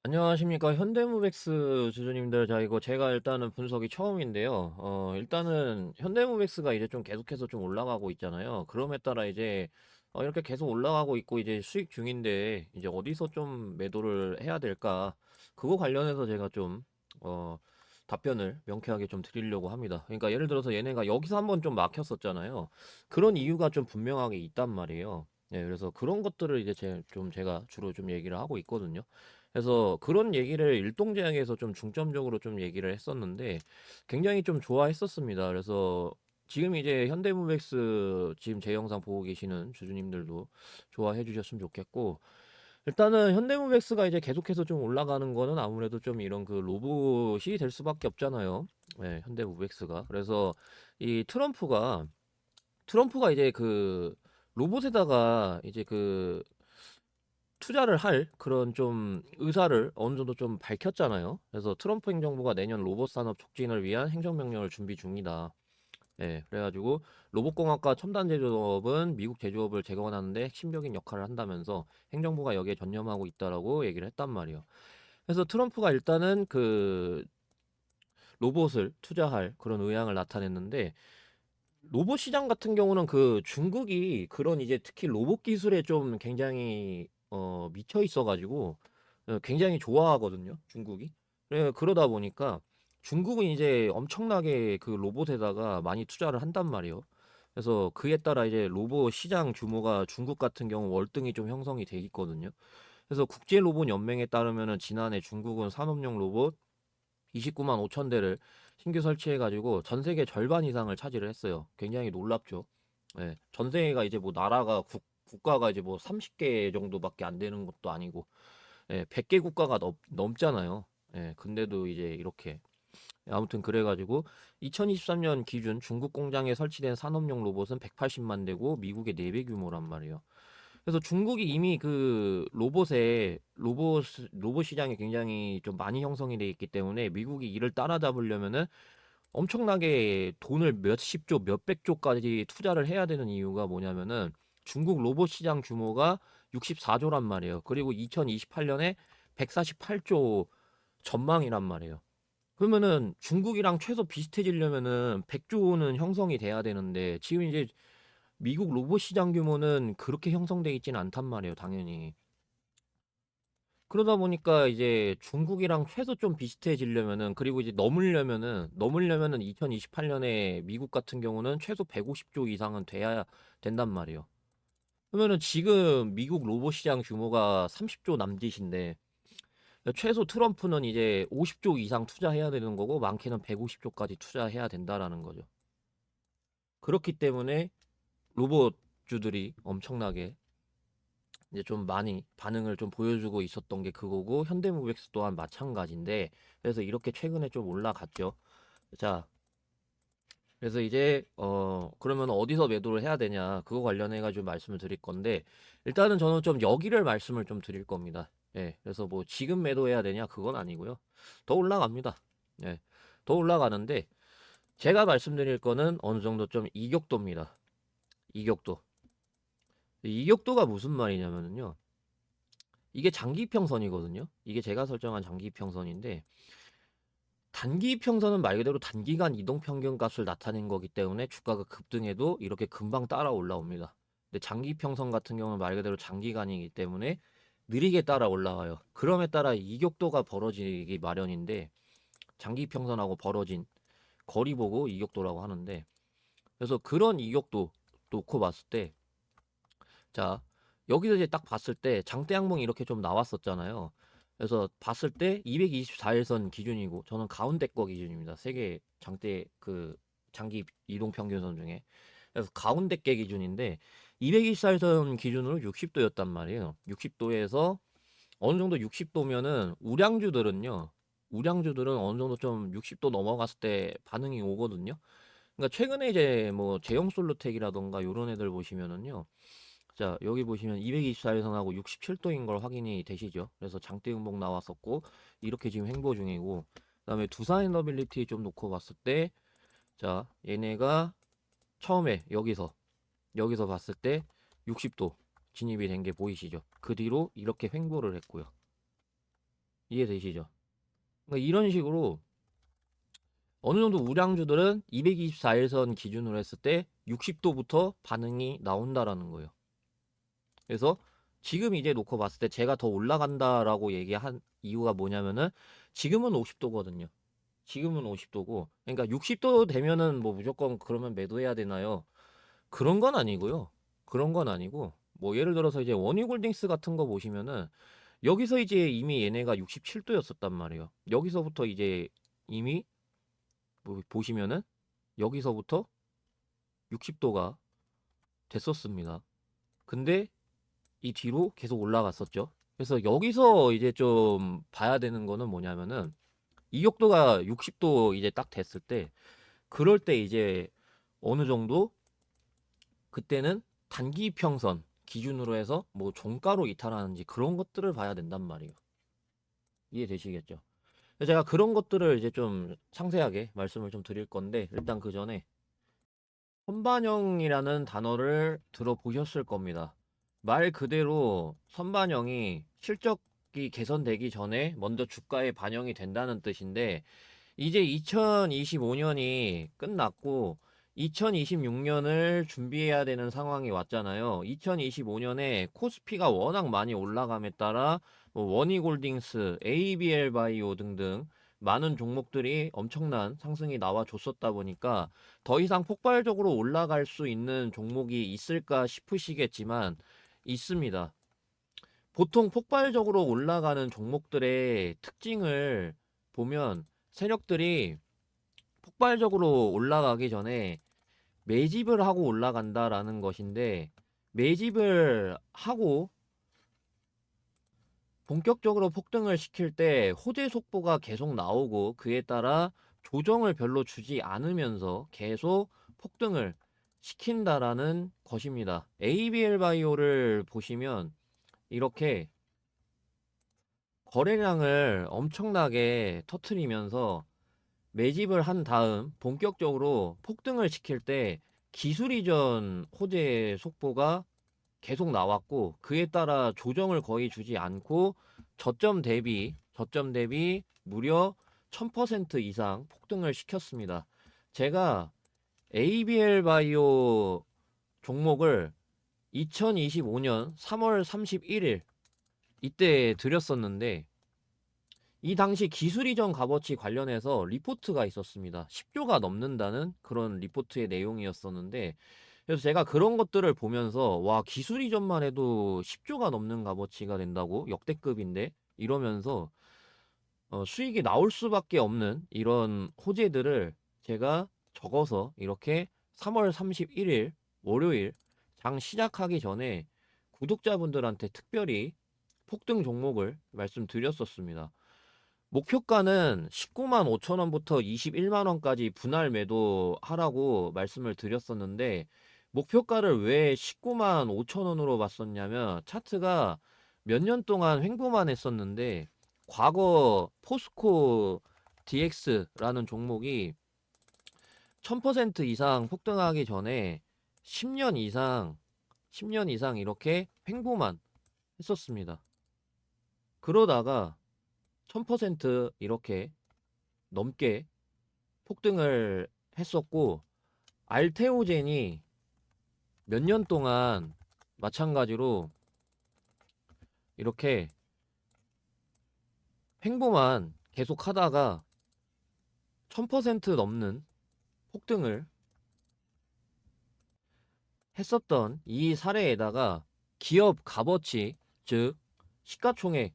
안녕하십니까. 현대무백스 주주님들. 자, 이거 제가 일단은 분석이 처음인데요. 일단은 현대무백스가 이제 좀 계속해서 좀 올라가고 있잖아요. 그럼에 따라 이제 이렇게 계속 올라가고 있고 이제 수익 중인데 이제 어디서 좀 매도를 해야 될까? 그거 관련해서 제가 좀 어, 답변을 명쾌하게 좀 드리려고 합니다. 그러니까 예를 들어서 얘네가 여기서 한번 좀 막혔었잖아요. 그런 이유가 좀 분명하게 있단 말이에요. 네, 그래서 그런 것들을 이제 제가 주로 좀 얘기를 하고 있거든요. 그래서 그런 얘기를 일동제약에서 좀 중점적으로 좀 얘기를 했었는데 굉장히 좀 좋아했었습니다. 그래서 지금 이제 현대무백스 지금 제 영상 보고 계시는 주주님들도 좋아해 주셨으면 좋겠고, 일단은 현대무백스가 이제 계속해서 좀 올라가는 거는 아무래도 좀 이런 그 로봇이 될 수밖에 없잖아요. 네, 현대무백스가. 그래서 이 트럼프가 이제 그 로봇에다가 이제 그 투자를 할 그런 좀 의사를 어느 정도 좀 밝혔잖아요. 그래서 트럼프 행정부가 내년 로봇 산업 촉진을 위한 행정명령을 준비 중이다. 예, 그래가지고 로봇공학과 첨단 제조업은 미국 제조업을 재건하는데 핵심적인 역할을 한다면서 행정부가 여기에 전념하고 있다라고 얘기를 했단 말이에요. 그래서 트럼프가 일단은 그 로봇을 투자할 그런 의향을 나타냈는데, 로봇 시장 같은 경우는 그 중국이 그런 이제 특히 로봇 기술에 좀 굉장히 미쳐 있어가지고 굉장히 좋아하거든요, 중국이. 그러다 보니까 중국은 이제 엄청나게 그 로봇에다가 많이 투자를 한단 말이에요. 그래서 그에 따라 이제 로봇 시장 규모가 중국 같은 경우 월등히 좀 형성이 돼 있거든요. 그래서 국제 로봇 연맹에 따르면은 지난해 중국은 산업용 로봇 29만 5천 대를 신규 설치해가지고 전 세계 절반 이상을 차지를 했어요. 굉장히 놀랍죠. 예, 전 세계가 이제 뭐 나라가 국가가 이제 뭐 30개 정도밖에 안 되는 것도 아니고, 예, 100개 국가가 넘잖아요. 예, 근데도 이제 이렇게 아무튼 그래가지고 2023년 기준 중국 공장에 설치된 산업용 로봇은 180만 대고 미국의 4배 규모란 말이에요. 그래서 중국이 이미 그 로봇 시장이 굉장히 좀 많이 형성이 돼 있기 때문에 미국이 이를 따라잡으려면은 엄청나게 돈을 몇십 조, 몇백 조까지 투자를 해야 되는 이유가 뭐냐면은 중국 로봇 시장 규모가 64조란 말이에요. 그리고 2028년에 148조 전망이란 말이에요. 그러면은 중국이랑 최소 비슷해지려면은 100조는 형성이 돼야 되는데 지금 이제 미국 로봇 시장 규모는 그렇게 형성돼 있지는 않단 말이에요, 당연히. 그러다 보니까 이제 중국이랑 최소 좀 비슷해지려면은, 그리고 이제 넘으려면은 2028년에 미국 같은 경우는 최소 150조 이상은 돼야 된단 말이에요. 그러면은 지금 미국 로봇 시장 규모가 30조 남짓인데 최소 트럼프는 이제 50조 이상 투자해야 되는 거고 많게는 150조까지 투자해야 된다라는 거죠. 그렇기 때문에 로봇주들이 엄청나게 이제 좀 많이 반응을 좀 보여주고 있었던 게 그거고, 현대무백스 또한 마찬가지인데, 그래서 이렇게 최근에 좀 올라갔죠. 자, 그래서 이제 그러면 어디서 매도를 해야 되냐, 그거 관련해 가지고 말씀을 드릴 건데, 일단은 저는 좀 여기를 말씀을 좀 드릴 겁니다. 예, 그래서 뭐 지금 매도해야 되냐 그건 아니고요. 더 올라갑니다. 예, 더 올라가는데 제가 말씀드릴 거는 어느 정도 좀 이격도입니다. 이격도. 이격도가 무슨 말이냐면요, 이게 장기평선이거든요. 이게 제가 설정한 장기평선인데, 단기평선은 말 그대로 단기간 이동평균값을 나타낸 거기 때문에 주가가 급등해도 이렇게 금방 따라 올라옵니다. 근데 장기평선 같은 경우는 말 그대로 장기간이기 때문에 느리게 따라 올라와요. 그럼에 따라 이격도가 벌어지기 마련인데, 장기평선하고 벌어진 거리 보고 이격도라고 하는데, 그래서 그런 이격도 놓고 봤을 때, 자, 여기서 이제 딱 봤을 때 장대 항목이 이렇게 좀 나왔었잖아요. 그래서 봤을 때 224일선 기준이고, 저는 가운데 거 기준입니다. 세계 장대 그 장기 이동 평균선 중에. 그래서 가운데 게 기준인데 224일선 기준으로 60도였단 말이에요. 60도에서 어느 정도 60도면은 우량주들은 어느 정도 좀 60도 넘어갔을 때 반응이 오거든요. 그러니까 최근에 이제 뭐 제형솔루텍이라던가 요런 애들 보시면은요, 자, 여기 보시면 224일선하고 67도인 걸 확인이 되시죠? 그래서 장대 음봉 나왔었고, 이렇게 지금 횡보 중이고, 그다음에 두산 에너빌리티 좀 놓고 봤을 때, 자, 얘네가 처음에 여기서 봤을 때 60도 진입이 된 게 보이시죠? 그 뒤로 이렇게 횡보를 했고요. 이해되시죠? 그러니까 이런 식으로 어느 정도 우량주들은 224일선 기준으로 했을 때 60도부터 반응이 나온다라는 거예요. 그래서 지금 이제 놓고 봤을 때 제가 더 올라간다라고 얘기한 이유가 뭐냐면은 지금은 50도거든요. 지금은 50도고, 그러니까 60도 되면은 뭐 무조건 그러면 매도해야 되나요? 그런 건 아니고요. 그런 건 아니고, 뭐 예를 들어서 이제 원희골딩스 같은 거 보시면은 여기서 이제 이미 얘네가 67도였었단 말이에요. 여기서부터 이제 이미 뭐 보시면은 여기서부터 60도가 됐었습니다. 근데 이 뒤로 계속 올라갔었죠. 그래서 여기서 이제 좀 봐야 되는 거는 뭐냐면은 이격도가 60도 이제 딱 됐을 때, 그럴 때 이제 어느 정도 그때는 단기 평선 기준으로 해서 뭐 종가로 이탈하는지 그런 것들을 봐야 된단 말이에요. 이해되시겠죠? 제가 그런 것들을 이제 좀 상세하게 말씀을 좀 드릴 건데, 일단 그 전에 선반영이라는 단어를 들어보셨을 겁니다. 말 그대로 선반영이 실적이 개선되기 전에 먼저 주가에 반영이 된다는 뜻인데, 이제 2025년이 끝났고 2026년을 준비해야 되는 상황이 왔잖아요. 2025년에 코스피가 워낙 많이 올라감에 따라 뭐 원희골딩스, ABL 바이오 등등 많은 종목들이 엄청난 상승이 나와줬었다 보니까 더 이상 폭발적으로 올라갈 수 있는 종목이 있을까 싶으시겠지만 있습니다. 보통 폭발적으로 올라가는 종목들의 특징을 보면 세력들이 폭발적으로 올라가기 전에 매집을 하고 올라간다라는 것인데, 매집을 하고 본격적으로 폭등을 시킬 때 호재 속보가 계속 나오고 그에 따라 조정을 별로 주지 않으면서 계속 폭등을 시킨다라는 것입니다. ABL 바이오를 보시면 이렇게 거래량을 엄청나게 터트리면서 매집을 한 다음 본격적으로 폭등을 시킬 때 기술 이전 호재 속보가 계속 나왔고, 그에 따라 조정을 거의 주지 않고 저점 대비 무려 1000% 이상 폭등을 시켰습니다. 제가 ABL 바이오 종목을 2025년 3월 31일 이때 드렸었는데, 이 당시 기술 이전 값어치 관련해서 리포트가 있었습니다. 10조가 넘는다는 그런 리포트의 내용이었었는데, 그래서 제가 그런 것들을 보면서 와, 기술 이전만 해도 10조가 넘는 값어치가 된다고? 역대급인데? 이러면서 수익이 나올 수밖에 없는 이런 호재들을 제가 적어서 이렇게 3월 31일 월요일 장 시작하기 전에 구독자분들한테 특별히 폭등 종목을 말씀드렸었습니다. 목표가는 19만 5천 원부터 21만 원까지 분할 매도하라고 말씀을 드렸었는데, 목표가를 왜 19만 5천 원으로 봤었냐면 차트가 몇 년 동안 횡보만 했었는데, 과거 포스코 DX라는 종목이 1000% 이상 폭등하기 전에 10년 이상 10년 이상 이렇게 횡보만 했었습니다. 그러다가 1000% 이렇게 넘게 폭등을 했었고, 알테오젠이 몇 년 동안 마찬가지로 이렇게 횡보만 계속 하다가 1000% 넘는 폭등을 했었던 이 사례에다가 기업 값어치, 즉 시가총액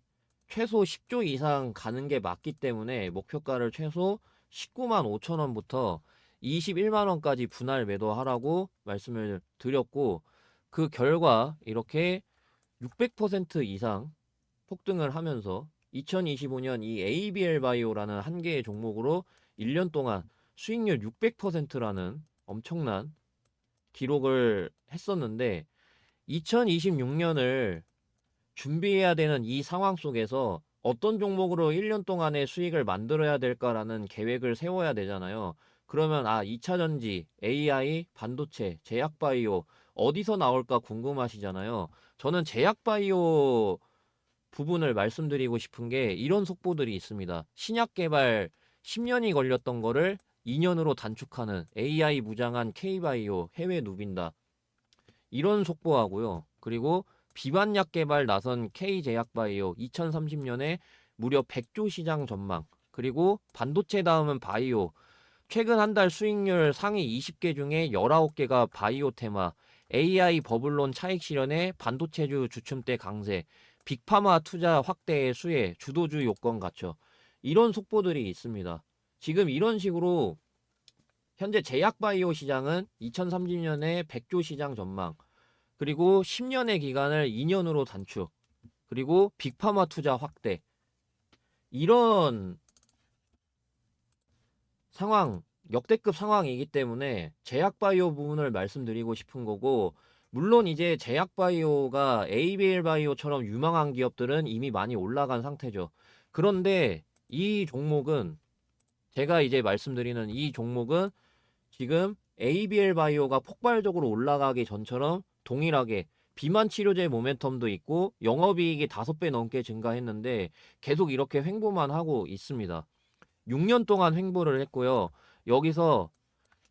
최소 10조 이상 가는 게 맞기 때문에 목표가를 최소 19만 5천 원부터 21만 원까지 분할 매도하라고 말씀을 드렸고, 그 결과 이렇게 600% 이상 폭등을 하면서 2025년 이 ABL 바이오라는 한 개의 종목으로 1년 동안 수익률 600%라는 엄청난 기록을 했었는데, 2026년을 준비해야 되는 이 상황 속에서 어떤 종목으로 1년 동안의 수익을 만들어야 될까라는 계획을 세워야 되잖아요. 그러면 2차 전지, AI, 반도체, 제약바이오 어디서 나올까 궁금하시잖아요. 저는 제약바이오 부분을 말씀드리고 싶은 게 이런 속보들이 있습니다. 신약 개발 10년이 걸렸던 거를 2년으로 단축하는 AI 무장한 K바이오 해외 누빈다. 이런 속보하고요. 그리고 비반약 개발 나선 K제약바이오 2030년에 무려 100조 시장 전망. 그리고 반도체 다음은 바이오. 최근 한 달 수익률 상위 20개 중에 19개가 바이오 테마. AI 버블론 차익 실현에 반도체주 주춤대 강세. 빅파마 투자 확대의 수혜. 주도주 요건 갖춰. 이런 속보들이 있습니다. 지금 이런 식으로 현재 제약바이오 시장은 2030년에 100조 시장 전망. 그리고 10년의 기간을 2년으로 단축. 그리고 빅파마 투자 확대. 이런 상황, 역대급 상황이기 때문에 제약바이오 부분을 말씀드리고 싶은 거고, 물론 이제 제약바이오가 ABL 바이오처럼 유망한 기업들은 이미 많이 올라간 상태죠. 그런데 이 종목은, 제가 이제 말씀드리는 이 종목은 지금 ABL 바이오가 폭발적으로 올라가기 전처럼 동일하게 비만 치료제 모멘텀도 있고 영업이익이 5배 넘게 증가했는데 계속 이렇게 횡보만 하고 있습니다. 6년 동안 횡보를 했고요. 여기서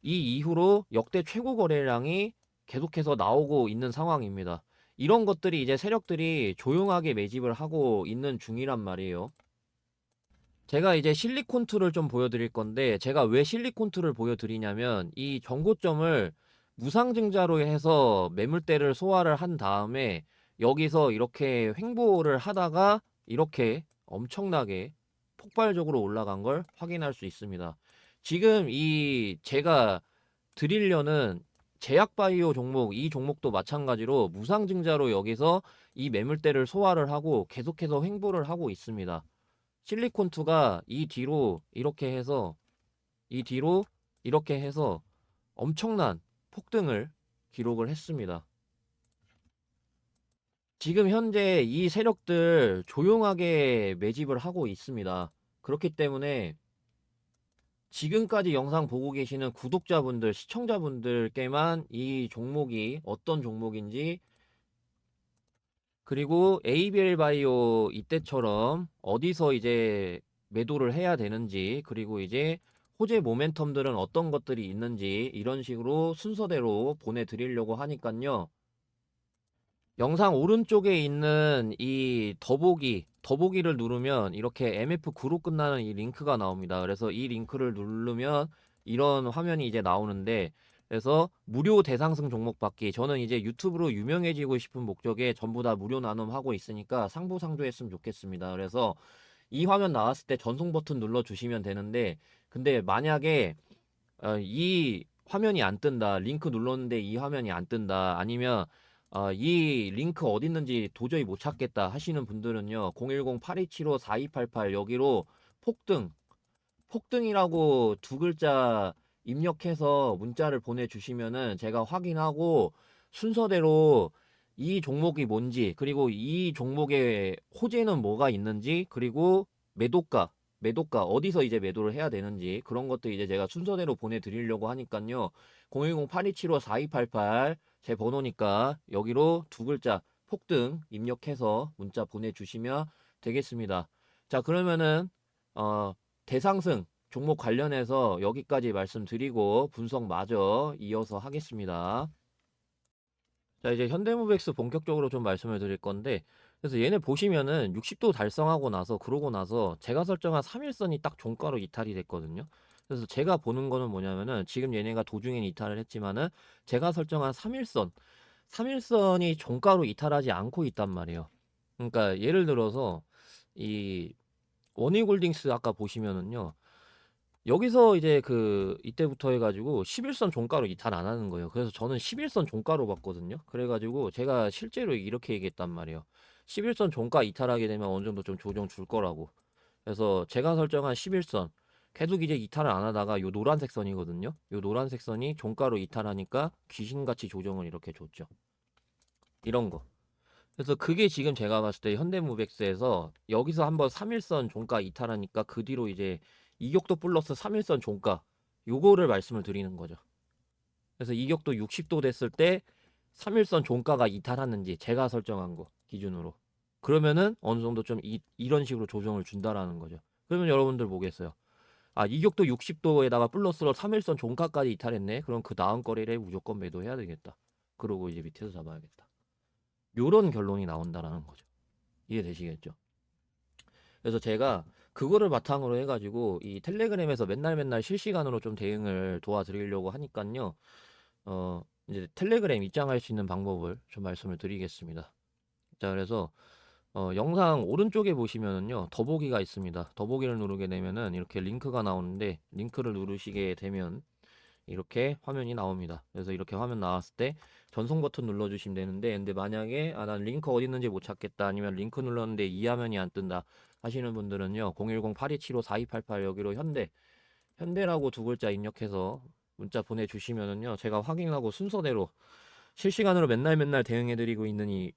이 이후로 역대 최고 거래량이 계속해서 나오고 있는 상황입니다. 이런 것들이 이제 세력들이 조용하게 매집을 하고 있는 중이란 말이에요. 제가 이제 실리콘2를 좀 보여드릴 건데, 제가 왜 실리콘2를 보여드리냐면 이 정고점을 무상증자로 해서 매물대를 소화를 한 다음에 여기서 이렇게 횡보를 하다가 이렇게 엄청나게 폭발적으로 올라간 걸 확인할 수 있습니다. 지금 이 제가 드리려는 제약바이오 종목, 이 종목도 마찬가지로 무상증자로 여기서 이 매물대를 소화를 하고 계속해서 횡보를 하고 있습니다. 실리콘2가 이 뒤로 이렇게 해서 엄청난 폭등을 기록을 했습니다. 지금 현재 이 세력들 조용하게 매집을 하고 있습니다. 그렇기 때문에 지금까지 영상 보고 계시는 구독자분들, 시청자분들께만 이 종목이 어떤 종목인지, 그리고 ABL 바이오 이때처럼 어디서 이제 매도를 해야 되는지, 그리고 이제 호재 모멘텀들은 어떤 것들이 있는지 이런 식으로 순서대로 보내드리려고 하니깐요. 영상 오른쪽에 있는 이 더보기를 누르면 이렇게 MF9로 끝나는 이 링크가 나옵니다. 그래서 이 링크를 누르면 이런 화면이 이제 나오는데, 그래서 무료 대상승 종목 받기, 저는 이제 유튜브로 유명해지고 싶은 목적에 전부 다 무료 나눔하고 있으니까 상부상조했으면 좋겠습니다. 그래서 이 화면 나왔을 때 전송 버튼 눌러 주시면 되는데, 근데 만약에 이 화면이 안 뜬다, 링크 눌렀는데 이 화면이 안 뜬다, 아니면 이 링크 어디 있는지 도저히 못 찾겠다 하시는 분들은요, 010-8275-4288 여기로 폭등이라고 두 글자 입력해서 문자를 보내주시면은 제가 확인하고 순서대로 이 종목이 뭔지, 그리고 이 종목의 호재는 뭐가 있는지, 그리고 매도가 어디서 이제 매도를 해야 되는지, 그런 것도 이제 제가 순서대로 보내드리려고 하니깐요. 010-8275-4288 제 번호니까 여기로 두 글자 폭등 입력해서 문자 보내주시면 되겠습니다. 자, 그러면은 대상승 종목 관련해서 여기까지 말씀드리고 분석마저 이어서 하겠습니다. 자, 이제 현대무백스 본격적으로 좀 말씀을 드릴 건데, 그래서 얘네 보시면은 60도 달성하고 나서, 그러고 나서 제가 설정한 3일선이 딱 종가로 이탈이 됐거든요. 그래서 제가 보는 거는 뭐냐면은, 지금 얘네가 도중에 이탈을 했지만은 제가 설정한 3일선이 종가로 이탈하지 않고 있단 말이에요. 그러니까 예를 들어서 이 원희골딩스 아까 보시면은요, 여기서 이제 이때부터 해가지고 11선 종가로 이탈 안 하는 거예요. 그래서 저는 11선 종가로 봤거든요. 그래가지고 제가 실제로 이렇게 얘기했단 말이에요. 11선 종가 이탈하게 되면 어느 정도 좀 조정 줄 거라고. 그래서 제가 설정한 11선 계속 이제 이탈을 안 하다가 요 노란색 선이거든요. 요 노란색 선이 종가로 이탈하니까 귀신같이 조정을 이렇게 줬죠. 이런 거. 그래서 그게 지금 제가 봤을 때 현대무백스에서 여기서 한번 3일선 종가 이탈하니까 그 뒤로 이제 이격도 플러스 3일선 종가 요거를 말씀을 드리는 거죠. 그래서 이격도 60도 됐을 때 3일선 종가가 이탈하는지 제가 설정한 거 기준으로. 그러면은 어느 정도 좀 이런 식으로 조정을 준다라는 거죠. 그러면 여러분들 뭐겠어요? 아, 이격도 60도에다가 플러스로 3일선 종가까지 이탈했네. 그럼 그 다음 거래일에 무조건 매도해야 되겠다. 그러고 이제 밑에서 잡아야겠다. 요런 결론이 나온다라는 거죠. 이해되시겠죠? 그래서 제가 그거를 바탕으로 해가지고 이 텔레그램에서 맨날 맨날 실시간으로 좀 대응을 도와드리려고 하니깐요. 이제 텔레그램 입장할 수 있는 방법을 좀 말씀을 드리겠습니다. 자, 그래서 영상 오른쪽에 보시면은요, 더보기가 있습니다. 더보기를 누르게 되면은 이렇게 링크가 나오는데, 링크를 누르시게 되면 이렇게 화면이 나옵니다. 그래서 이렇게 화면 나왔을 때 전송 버튼 눌러주시면 되는데, 근데 만약에 난 링크 어디 있는지 못 찾겠다, 아니면 링크 눌렀는데 이 화면이 안 뜬다 하시는 분들은요, 010-8275-4288 여기로 현대라고 두 글자 입력해서 문자 보내주시면은요, 제가 확인하고 순서대로 실시간으로 맨날 맨날 대응해드리고 있는 이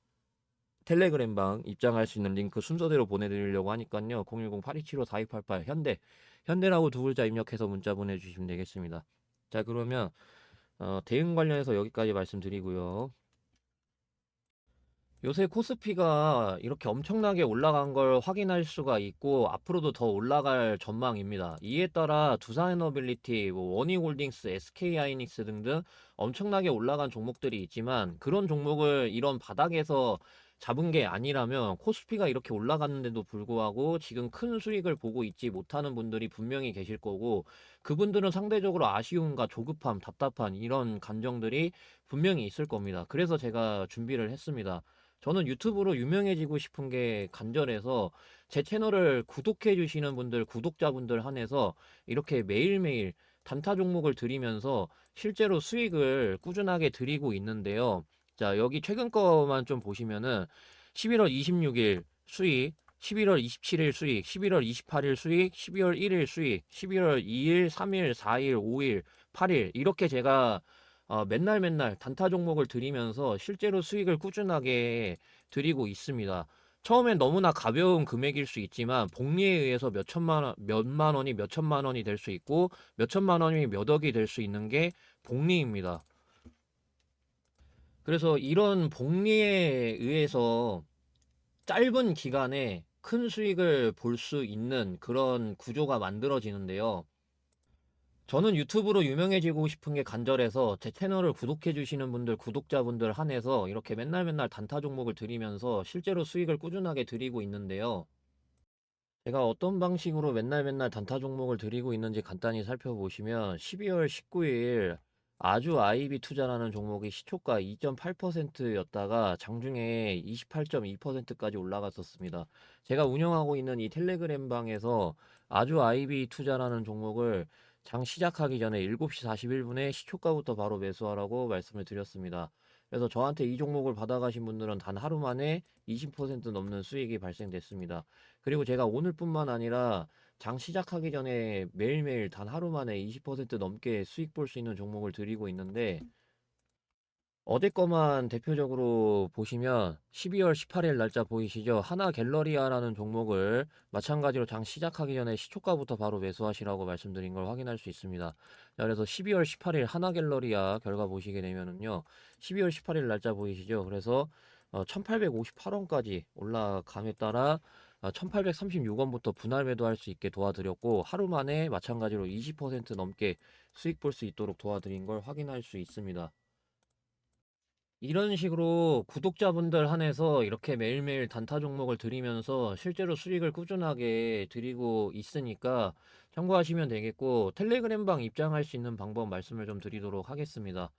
텔레그램방 입장할 수 있는 링크 순서대로 보내드리려고 하니까요. 010-8275-4288 현대라고 두 글자 입력해서 문자 보내주시면 되겠습니다. 자, 그러면 대응 관련해서 여기까지 말씀드리고요. 요새 코스피가 이렇게 엄청나게 올라간 걸 확인할 수가 있고 앞으로도 더 올라갈 전망입니다. 이에 따라 두산에너빌리티, 원희홀딩스, SK하이닉스 등등 엄청나게 올라간 종목들이 있지만 그런 종목을 이런 바닥에서 잡은 게 아니라면 코스피가 이렇게 올라갔는데도 불구하고 지금 큰 수익을 보고 있지 못하는 분들이 분명히 계실 거고 그분들은 상대적으로 아쉬움과 조급함, 답답한 이런 감정들이 분명히 있을 겁니다. 그래서 제가 준비를 했습니다. 저는 유튜브로 유명해지고 싶은 게 간절해서 제 채널을 구독해 주시는 분들, 구독자분들 한해서 이렇게 매일매일 단타 종목을 드리면서 실제로 수익을 꾸준하게 드리고 있는데요. 자, 여기 최근 거만 좀 보시면은 11월 26일 수익, 11월 27일 수익, 11월 28일 수익, 12월 1일 수익, 11월 2일, 3일, 4일, 5일, 8일 이렇게 제가 맨날 맨날 단타 종목을 드리면서 실제로 수익을 꾸준하게 드리고 있습니다. 처음엔 너무나 가벼운 금액일 수 있지만 복리에 의해서 몇만 원이 몇천만 원이 될 수 있고 몇천만 원이 몇 억이 될 수 있는 게 복리입니다. 그래서 이런 복리에 의해서 짧은 기간에 큰 수익을 볼 수 있는 그런 구조가 만들어지는데요. 저는 유튜브로 유명해지고 싶은 게 간절해서 제 채널을 구독해 주시는 분들, 구독자분들 한해서 이렇게 맨날 맨날 단타 종목을 드리면서 실제로 수익을 꾸준하게 드리고 있는데요. 제가 어떤 방식으로 맨날 맨날 단타 종목을 드리고 있는지 간단히 살펴보시면 12월 19일 아주 아이비 투자라는 종목이 시초가 2.8%였다가 장중에 28.2%까지 올라갔었습니다. 제가 운영하고 있는 이 텔레그램 방에서 아주 아이비 투자라는 종목을 장 시작하기 전에 7시 41분에 시초가부터 바로 매수하라고 말씀을 드렸습니다. 그래서 저한테 이 종목을 받아가신 분들은 단 하루 만에 20% 넘는 수익이 발생됐습니다. 그리고 제가 오늘뿐만 아니라 장 시작하기 전에 매일매일 단 하루 만에 20% 넘게 수익 볼 수 있는 종목을 드리고 있는데 어제 거만 대표적으로 보시면 12월 18일 날짜 보이시죠? 하나 갤러리아라는 종목을 마찬가지로 장 시작하기 전에 시초가부터 바로 매수하시라고 말씀드린 걸 확인할 수 있습니다. 자, 그래서 12월 18일 하나 갤러리아 결과 보시게 되면은요. 12월 18일 날짜 보이시죠? 그래서 1858원까지 올라감에 따라 1836원부터 분할 매도할 수 있게 도와드렸고 하루 만에 마찬가지로 20% 넘게 수익 볼 수 있도록 도와드린 걸 확인할 수 있습니다. 이런 식으로 구독자분들 한해서 이렇게 매일매일 단타 종목을 드리면서 실제로 수익을 꾸준하게 드리고 있으니까 참고하시면 되겠고 텔레그램방 입장할 수 있는 방법 말씀을 좀 드리도록 하겠습니다.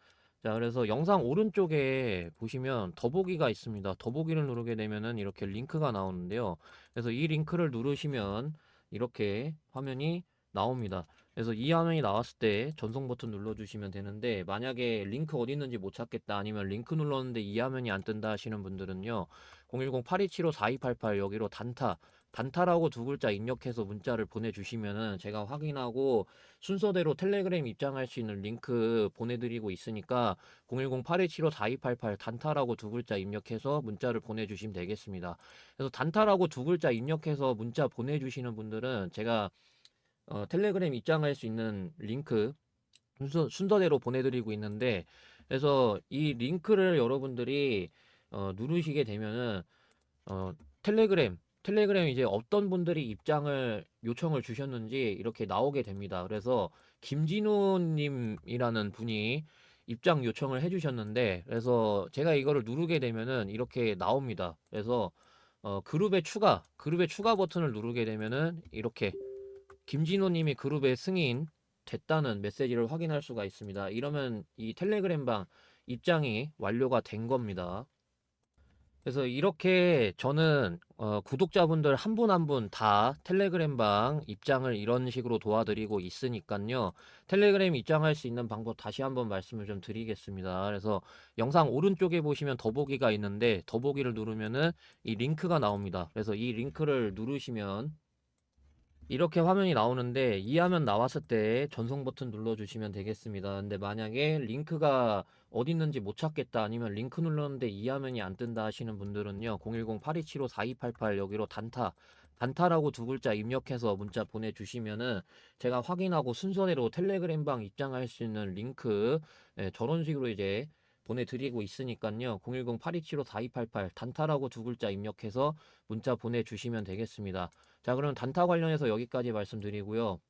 자, 그래서 영상 오른쪽에 보시면 더보기가 있습니다. 더보기를 누르게 되면은 이렇게 링크가 나오는데요. 그래서 이 링크를 누르시면 이렇게 화면이 나옵니다. 그래서 이 화면이 나왔을 때 전송 버튼 눌러주시면 되는데 만약에 링크 어디 있는지 못 찾겠다 아니면 링크 눌렀는데 이 화면이 안 뜬다 하시는 분들은요 010-8275-4288 여기로 단타라고 두 글자 입력해서 문자를 보내주시면은 제가 확인하고 순서대로 텔레그램 입장할 수 있는 링크 보내드리고 있으니까 010-8275-4288 단타라고 두 글자 입력해서 문자를 보내주시면 되겠습니다. 그래서 단타라고 두 글자 입력해서 문자 보내주시는 분들은 제가 텔레그램 입장할 수 있는 링크 순서대로 보내드리고 있는데 그래서 이 링크를 여러분들이 누르시게 되면은 텔레그램 이제 어떤 분들이 입장을 요청을 주셨는지 이렇게 나오게 됩니다. 그래서 김진우 님이라는 분이 입장 요청을 해주셨는데, 그래서 제가 이거를 누르게 되면은 이렇게 나옵니다. 그래서 그룹의 추가 버튼을 누르게 되면은 이렇게 김진호 님이 그룹에 승인 됐다는 메시지를 확인할 수가 있습니다. 이러면 이 텔레그램방 입장이 완료가 된 겁니다. 그래서 이렇게 저는 구독자분들 한 분 한 분 다 텔레그램방 입장을 이런 식으로 도와드리고 있으니까요. 텔레그램 입장할 수 있는 방법 다시 한번 말씀을 좀 드리겠습니다. 그래서 영상 오른쪽에 보시면 더보기가 있는데, 더보기를 누르면은 이 링크가 나옵니다. 그래서 이 링크를 누르시면 이렇게 화면이 나오는데, 이 화면 나왔을 때 전송 버튼 눌러주시면 되겠습니다. 근데 만약에 링크가 어디 있는지 못 찾겠다, 아니면 링크 눌렀는데 이 화면이 안 뜬다 하시는 분들은요, 010-8275-4288 여기로 단타라고 두 글자 입력해서 문자 보내주시면은 제가 확인하고 순서대로 텔레그램방 입장할 수 있는 링크, 저런 식으로 이제 보내드리고 있으니까요. 010-8275-4288 단타라고 두 글자 입력해서 문자 보내주시면 되겠습니다. 자, 그럼 단타 관련해서 여기까지 말씀드리고요.